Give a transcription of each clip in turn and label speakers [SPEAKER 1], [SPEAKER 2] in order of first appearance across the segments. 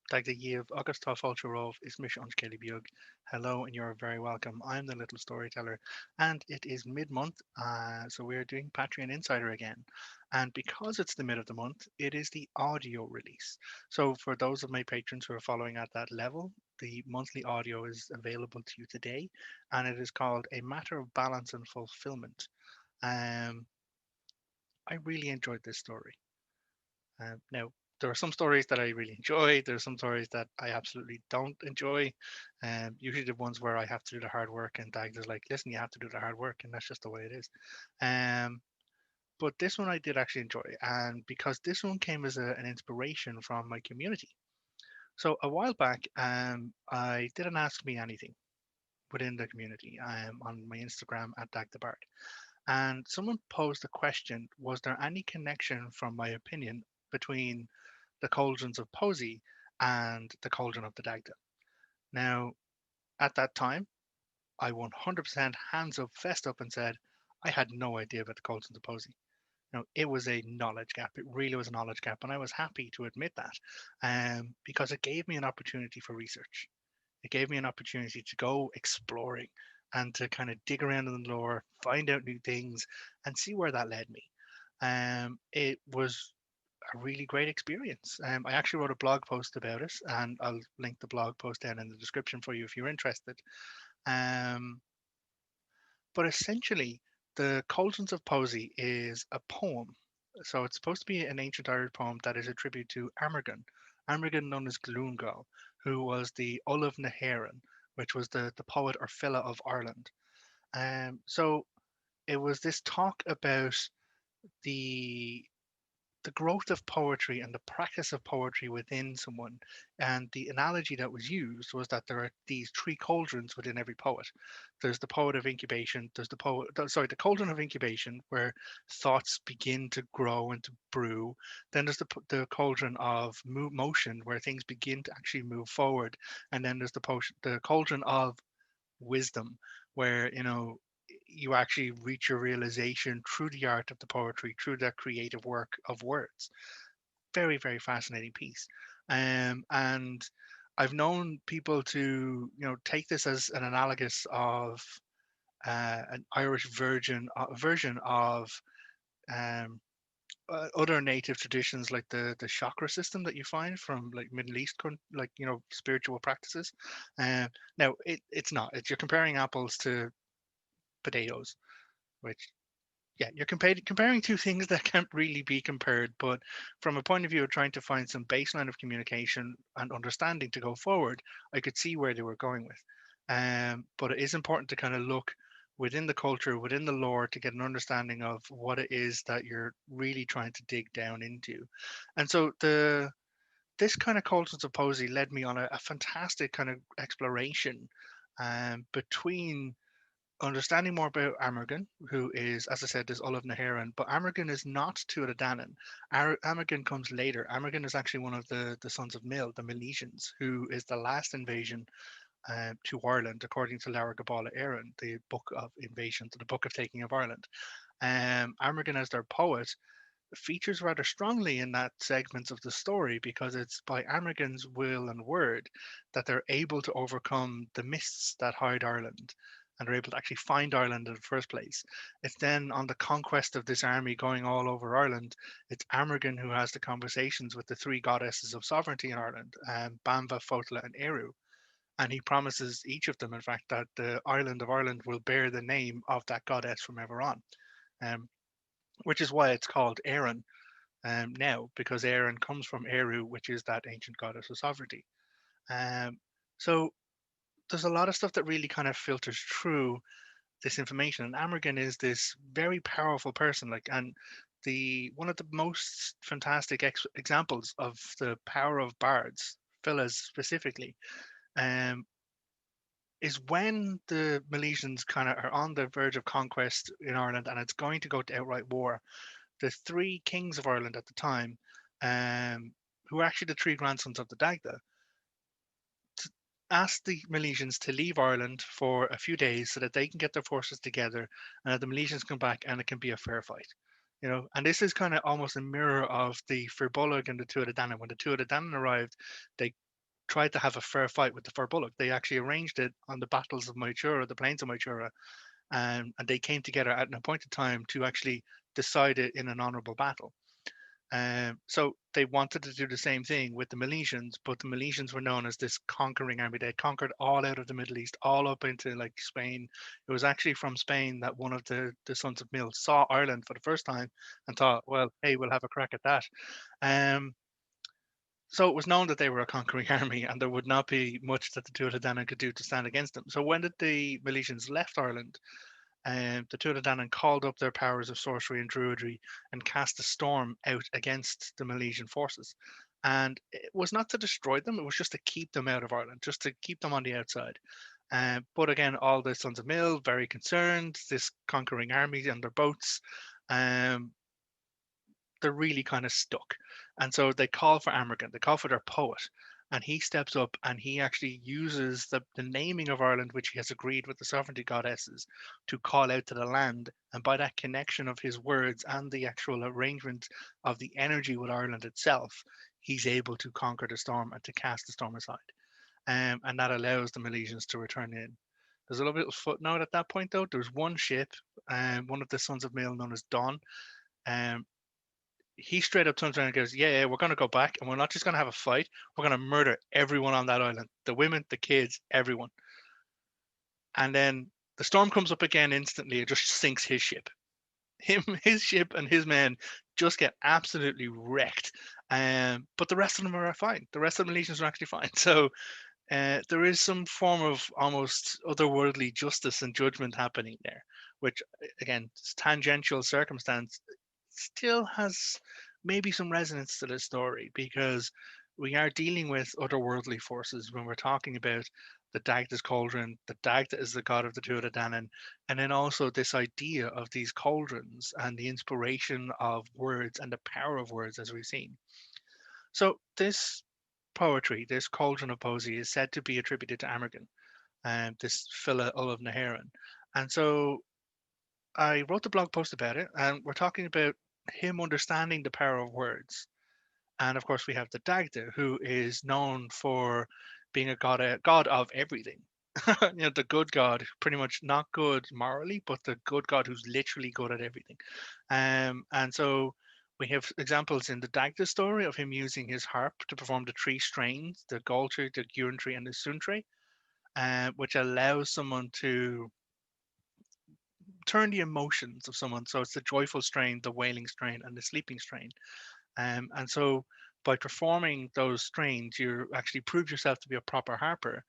[SPEAKER 1] Dagda Yev, August Ulcherov is Mish Kelly Bug. Hello, and you're very welcome. I'm the little storyteller, and it is mid month, so we're doing Patreon Insider again. And because it's the mid of the month, it is the audio release. So, for those of my patrons who are following at that level, the monthly audio is available to you today, and it is called A Matter of Balance and Fulfillment. Um, I really enjoyed this story. Now, there are some stories that I really enjoy. There are some stories that I absolutely don't enjoy. Usually the ones where I have to do the hard work, and Dag's like, listen, you have to do the hard work, and that's just the way it is. Um, but this one I did actually enjoy, and because this one came as an inspiration from my community. So a while back, I did an Ask Me Anything within the community on my Instagram at Dagda, and someone posed the question: was there any connection from my opinion between the cauldrons of Posey and the cauldron of the Dagda? Now, at that time, I 100% hands up, fessed up, and said I had no idea about the cauldrons of Posey. It was a knowledge gap. It really was a knowledge gap, and I was happy to admit that, because it gave me an opportunity for research. It gave me an opportunity to go exploring and to kind of dig around in the lore, find out new things, and see where that led me. It was a really great experience. I actually wrote a blog post about it, and I'll link the blog post down in the description for you if you're interested. Um, but essentially, the Cauldrons of Posey is a poem. So it's supposed to be an ancient Irish poem that is a tribute to Amergin, Amergin known as Glúngal, who was the Olav na hÉireann, which was the poet or fella of Ireland. So it was this talk about the the growth of poetry and the practice of poetry within someone. And the analogy that was used was that there are these three cauldrons within every poet. There's the poet of incubation, there's the cauldron of incubation where thoughts begin to grow and to brew. Then there's the cauldron of motion where things begin to actually move forward. And then there's the cauldron of wisdom where you actually reach your realization through the art of the poetry, through that creative work of words. Very, very fascinating piece. And I've known people to take this as an analogous of an Irish version of um, other native traditions like the chakra system that you find from like Middle East, like spiritual practices. Now it's not. You're comparing apples to potatoes, which yeah, you're comparing two things that can't really be compared. But from a point of view of trying to find some baseline of communication and understanding to go forward, I could see where they were going with. But it is important to kind of look within the culture, within the lore, to get an understanding of what it is that you're really trying to dig down into. And so this kind of cultures of poesy led me on a fantastic kind of exploration between understanding more about Amergin, who is, as I said, this Olav Naharan, but Amergin is not Tuatha Dé Danann. Amergin comes later. Amergin is actually one of the sons of Mill, the Milesians, who is the last invasion to Ireland, according to Laura Gabála Éireann, the book of invasion, the book of taking of Ireland. Amergin, as their poet, features rather strongly in that segment of the story because it's by Amergin's will and word that they're able to overcome the mists that hide Ireland and are able to actually find Ireland in the first place. It's then on the conquest of this army going all over Ireland, it's Amergin who has the conversations with the three goddesses of sovereignty in Ireland, Banva, Fotla, and Eru. And he promises each of them, in fact, that the island of Ireland will bear the name of that goddess from ever on. Um, which is why it's called Éireann now, because Éireann comes from Eru, which is that ancient goddess of sovereignty. Um, so there's a lot of stuff that really kind of filters through this information. And Amergin is this very powerful person, like, and the one of the most fantastic examples of the power of bards, Phillas specifically, um, is when the Milesians kind of are on the verge of conquest in Ireland and it's going to go to outright war. The three kings of Ireland at the time, who were actually the three grandsons of the Dagda, asked the Milesians to leave Ireland for a few days so that they can get their forces together and that the Milesians come back and it can be a fair fight. And this is kind of almost a mirror of the Firbolg and the Tuatha Dé Danann. When the Tuatha Dé Danann arrived, they tried to have a fair fight with the fur bullock. They actually arranged it on the battles of Mytura, the plains of Mytura, and they came together at an appointed time to actually decide it in an honourable battle. So they wanted to do the same thing with the Milesians, but the Milesians were known as this conquering army. They conquered all out of the Middle East, all up into like Spain. It was actually from Spain that one of the sons of Mill saw Ireland for the first time and thought, well, hey, we'll have a crack at that. Um, so it was known that they were a conquering army, and there would not be much that the Tuatha Dé Danann could do to stand against them. So when the Milesians left Ireland, the Tuatha Dé Danann called up their powers of sorcery and druidry and cast a storm out against the Milesian forces. And it was not to destroy them; it was just to keep them out of Ireland, just to keep them on the outside. But again, all the sons of Mill very concerned. This conquering army on their boats. Um, they're really kind of stuck. And so they call for Amergin, they call for their poet. And he steps up and he actually uses the naming of Ireland, which he has agreed with the sovereignty goddesses, to call out to the land. And by that connection of his words and the actual arrangement of the energy with Ireland itself, he's able to conquer the storm and to cast the storm aside. And that allows the Milesians to return in. There's a little footnote at that point, though. There's one ship, one of the sons of Mail known as Don. Um, he straight up turns around and goes, "Yeah, we're going to go back, and we're not just going to have a fight. We're going to murder everyone on that island, the women, the kids, everyone." And then the storm comes up again instantly. It just sinks his ship. His ship, and his men just get absolutely wrecked. But the rest of them are fine. The rest of the Milesians are actually fine. So there is some form of almost otherworldly justice and judgment happening there, which again, tangential circumstance still has maybe some resonance to the story because we are dealing with otherworldly forces when we're talking about the Dagda's cauldron. The Dagda is the god of the Tuatha Danann, and then also this idea of these cauldrons and the inspiration of words and the power of words, as we've seen. So this poetry, this cauldron of poesy, is said to be attributed to Amergin, and this Phila Olav Naharan. And so I wrote the blog post about it, and we're talking about him understanding the power of words. And of course, we have the Dagda, who is known for being a god of everything. The good god, pretty much not good morally, but the good god who's literally good at everything. And so we have examples in the Dagda story of him using his harp to perform the three strains, the Galtre, the Gurntry, and the Suntre, which allows someone to turn the emotions of someone. So it's the joyful strain, the wailing strain, and the sleeping strain. And so by performing those strains, you actually prove yourself to be a proper harper,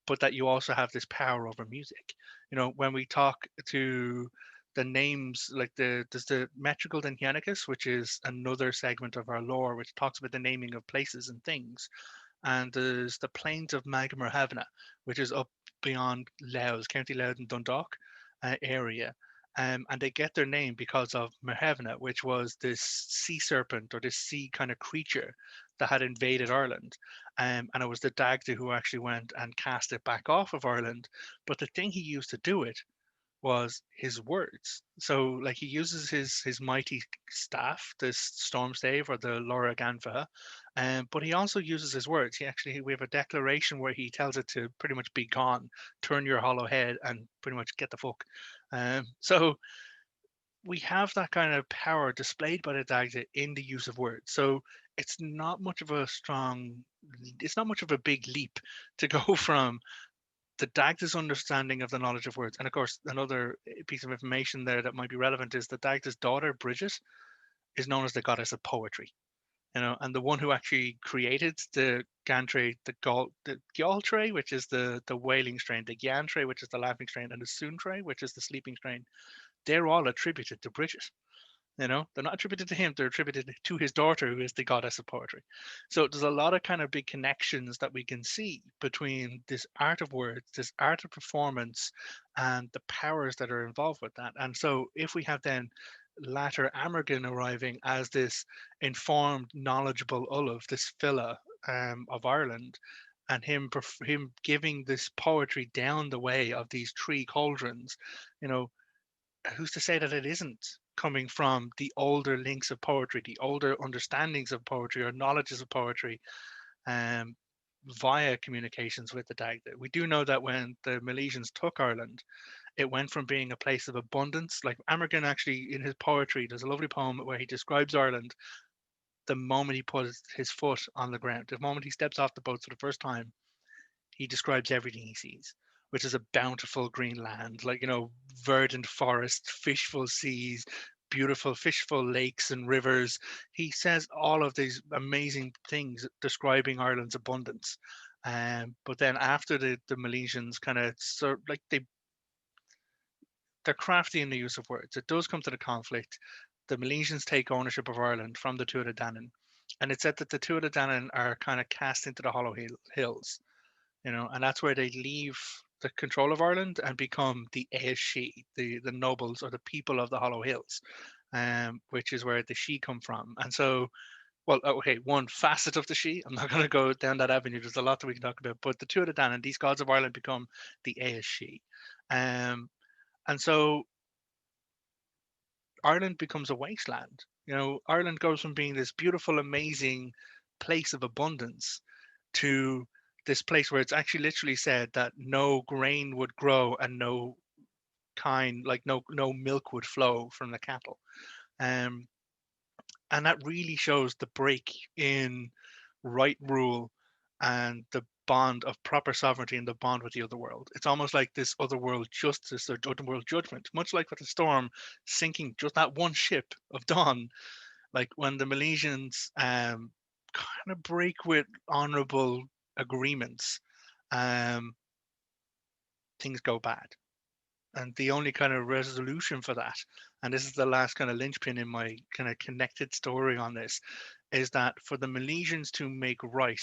[SPEAKER 1] but that you also have this power over music. When we talk to the names, like there's the Metrical Denyanicus, which is another segment of our lore, which talks about the naming of places and things. And there's the Plains of Magmerhavna, which is up beyond Louth, County Louth and Dundalk area. And they get their name because of Merhavna, which was this sea serpent or this sea kind of creature that had invaded Ireland. And it was the Dagda who actually went and cast it back off of Ireland. But the thing he used to do it was his words. So like he uses his mighty staff, this storm stave or the Laura Ganfa, but he also uses his words. We have a declaration where he tells it to pretty much be gone, turn your hollow head, and pretty much get the fuck. So we have that kind of power displayed by the Dagda in the use of words. So it's not much of a strong, it's not much of a big leap to go from the Dagda's understanding of the knowledge of words. And of course, another piece of information there that might be relevant is that Dagda's daughter, Bridget, is known as the goddess of poetry. And the one who actually created the Gantre, the Gyaltre, which is the wailing strain, the Gyantre, which is the laughing strain, and the Suntre, which is the sleeping strain, they're all attributed to Bridget. They're not attributed to him, they're attributed to his daughter, who is the goddess of poetry. So there's a lot of kind of big connections that we can see between this art of words, this art of performance, and the powers that are involved with that. And so if we have then latter Amergin arriving as this informed, knowledgeable Ulf, this Fila of Ireland, and him giving this poetry down the way of these three cauldrons, you know, who's to say that it isn't coming from the older links of poetry, the older understandings of poetry or knowledges of poetry? Um, via communications with the Dagda. We do know that when the Milesians took Ireland, it went from being a place of abundance. Like Amergin actually, in his poetry, there's a lovely poem where he describes Ireland the moment he puts his foot on the ground, the moment he steps off the boat for the first time. He describes everything he sees, which is a bountiful green land, like, verdant forest, fishful seas, beautiful fishful lakes and rivers. He says all of these amazing things describing Ireland's abundance. But then after the Milesians kind of sort like they're crafty in the use of words. It does come to the conflict. The Milesians take ownership of Ireland from the Tuatha Danann, and it's said that the Tuatha Danann are kind of cast into the Hollow Hills, and that's where they leave the control of Ireland and become the Aesshi, the nobles or the people of the Hollow Hills, which is where the Shi come from. And so, well, okay, one facet of the Shi, I'm not going to go down that avenue. There's a lot that we can talk about, but the Tuatha Danann, these gods of Ireland, become the Aesshi. Um, and so Ireland becomes a wasteland. Ireland goes from being this beautiful, amazing place of abundance to this place where it's actually literally said that no grain would grow and no milk would flow from the cattle. Um, and that really shows the break in right rule and the bond of proper sovereignty and the bond with the other world. It's almost like this other world justice or other world judgment, much like with the storm sinking just that one ship of Dawn. Like when the Milesians kind of break with honorable agreements, um, things go bad. And the only kind of resolution for that, and this is the last kind of linchpin in my kind of connected story on this, is that for the Milesians to make right,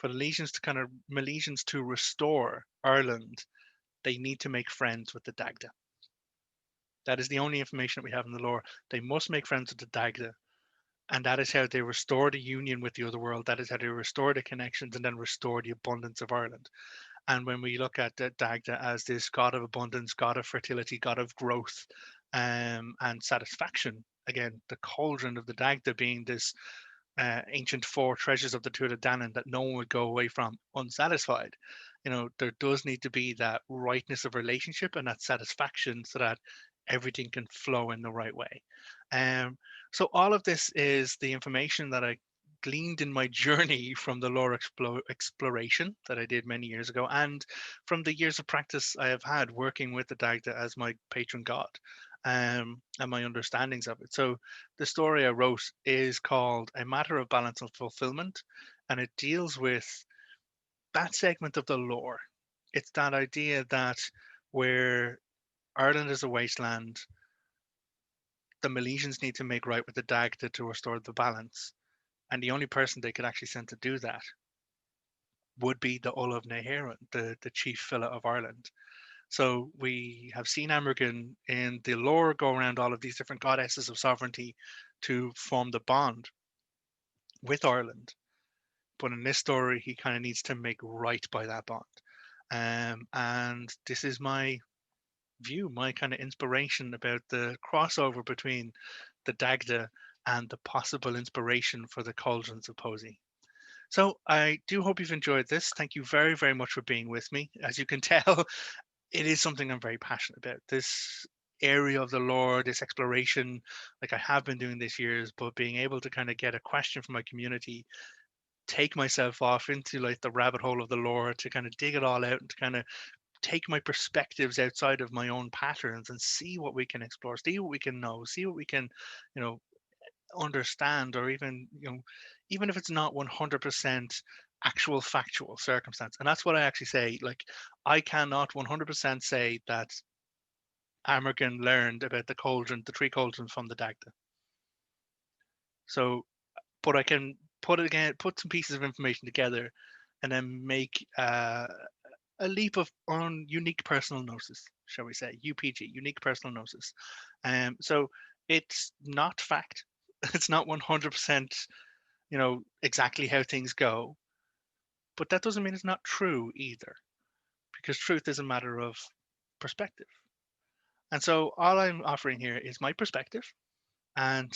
[SPEAKER 1] for the Milesians to restore Ireland, they need to make friends with the Dagda. That is the only information that we have in the lore. They must make friends with the Dagda, and that is how they restore the union with the other world. That is how they restore the connections and then restore the abundance of Ireland. And when we look at the Dagda as this god of abundance, god of fertility, god of growth, and satisfaction, again, the cauldron of the Dagda being this ancient four treasures of the Tuatha Danann that no one would go away from unsatisfied. There does need to be that rightness of relationship and that satisfaction so that everything can flow in the right way. Um, so all of this is the information that I gleaned in my journey from the lore exploration that I did many years ago, and from the years of practice I have had working with the Dagda as my patron god, and my understandings of it. So the story I wrote is called A Matter of Balance and Fulfilment, and it deals with that segment of the lore. It's that idea that where Ireland is a wasteland, the Milesians need to make right with the Dagda to restore the balance. And the only person they could actually send to do that would be the Ull of Nehéireann, the chief fella of Ireland. So we have seen Amergin in the lore go around all of these different goddesses of sovereignty to form the bond with Ireland. But in this story, he kind of needs to make right by that bond. And this is my view, my kind of inspiration about the crossover between the Dagda and the possible inspiration for the cauldrons of Posey. So I do hope you've enjoyed this. Thank you very, very much for being with me. As you can tell, it is something I'm very passionate about. This area of the lore, this exploration, like I have been doing this years, but being able to kind of get a question from my community, take myself off into like the rabbit hole of the lore to kind of dig it all out and to kind of take my perspectives outside of my own patterns and see what we can explore, see what we can know, see what we can, you know, understand, or even, even if it's not 100% actual factual circumstance. And that's what I actually say. Like, I cannot 100% say that Amergin learned about the three cauldrons from the Dagda. So, but I can put some pieces of information together and then make a leap of on unique personal gnosis, shall we say, UPG, unique personal gnosis. So it's not fact. It's not 100%, exactly how things go, but that doesn't mean it's not true either, because truth is a matter of perspective. And so all I'm offering here is my perspective, and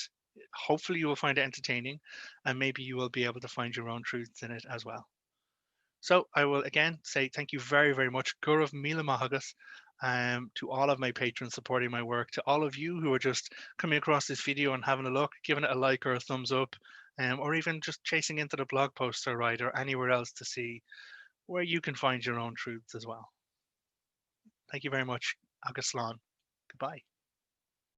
[SPEAKER 1] hopefully you will find it entertaining, and maybe you will be able to find your own truths in it as well. So I will again say thank you very, very much, Gurav Mila Mahagas, to all of my patrons supporting my work, to all of you who are just coming across this video and having a look, giving it a like or a thumbs up, or even just chasing into the blog post I write or anywhere else to see where you can find your own truths as well. Thank you very much. Agus Slán. Goodbye.